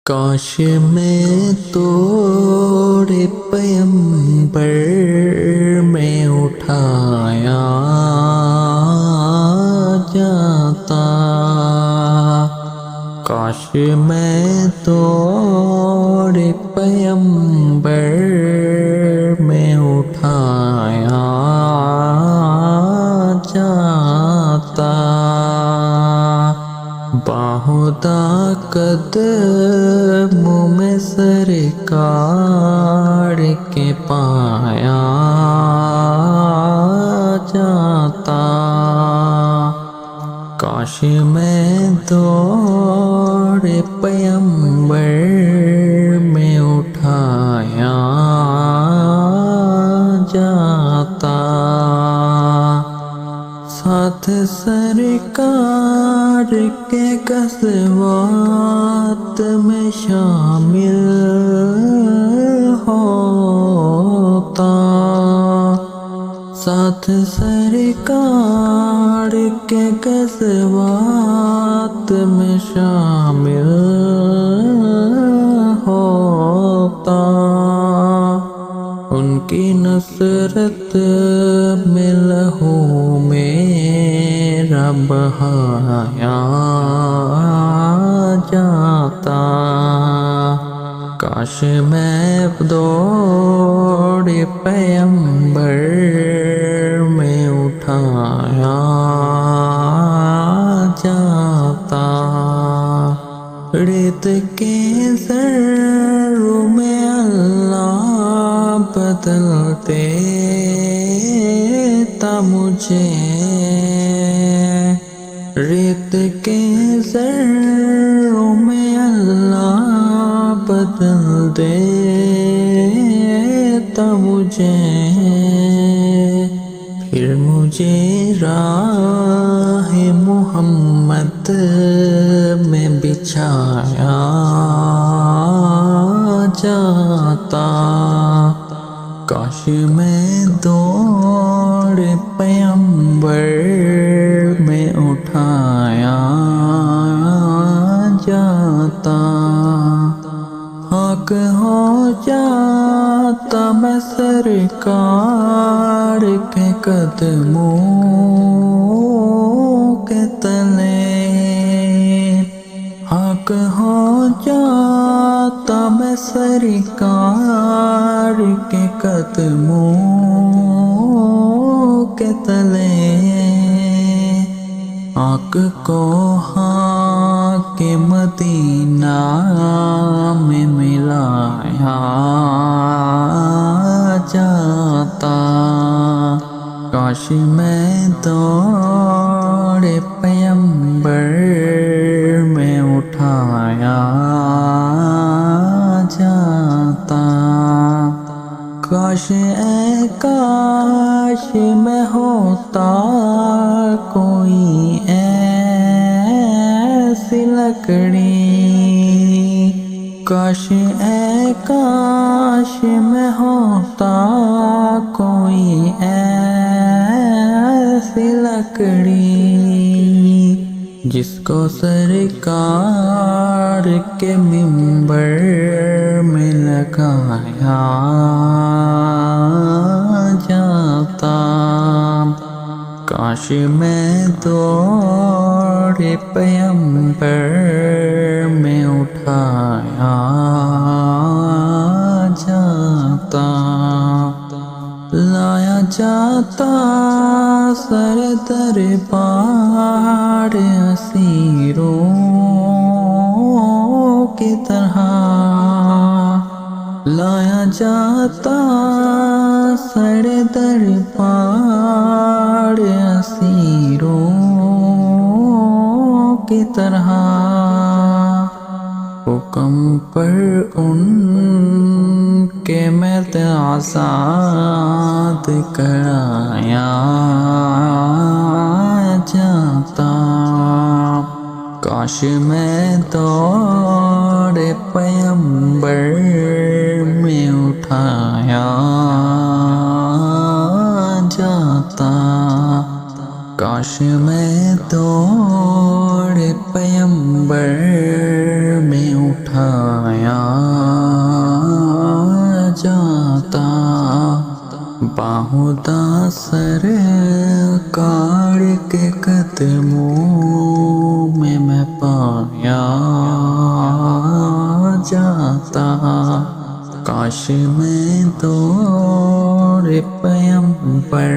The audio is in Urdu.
کاش میں توڑے پیمبر میں اٹھایا جاتا، کاش میں توڑے پیمبر میں اٹھایا جاتا، باہدہ قدموں میں سرکار کے پایا جاتا، کاش میں دوڑے پیمبر میں اٹھایا جاتا، ساتھ سرکار کے غزوات میں شامل ہوتا، ساتھ سرکار کے غزوات میں شامل ہوتا، ان کی نصرت میں لہو میرا بہایا جاتا، کاش میں دوڑے پیمبر میں اٹھایا جاتا، ریت کے ذروں میں اللہ بدلتے تا مجھے، ریت کے ذروں میں اللہ بدل دیتا مجھے، پھر مجھے راہ محمد میں بچھایا جاتا، کاش میں دوڑے پیمبر میں اٹھایا جاتا، خاک ہو جاتا میں سرکار کے قدموں کے تلے، خاک ہو جاتا میں سرکار کے قدموں کے تلے، آنکھ کو خاک مدینہ میں ملایا جاتا، کاش میں دوڑے پیمبر میں اٹھایا جاتا، کاش اے کاش میں ہوتا کوئی ایسی لکڑی، کاش اے کاش میں ہوتا کوئی ایسی لکڑی، جس کو سرکار کے منبر میں لگایا جاتا، کاش میں دوڑے پیمبر میں اٹھایا جاتا، لایا جاتا سر دربار اسیروں کی طرح، لایا جاتا سر دربار اسیروں کی طرح، حکم پر ان کے میں آزاد کرایا جاتا، کاش میں دوڑے پیمبر میں اٹھایا جاتا، کاش میں دوڑے پیمبر میں اٹھایا اٹھایا جاتا، باہودہ سرکار کے قدموں میں پایا جاتا، کاش میں دور پیمبر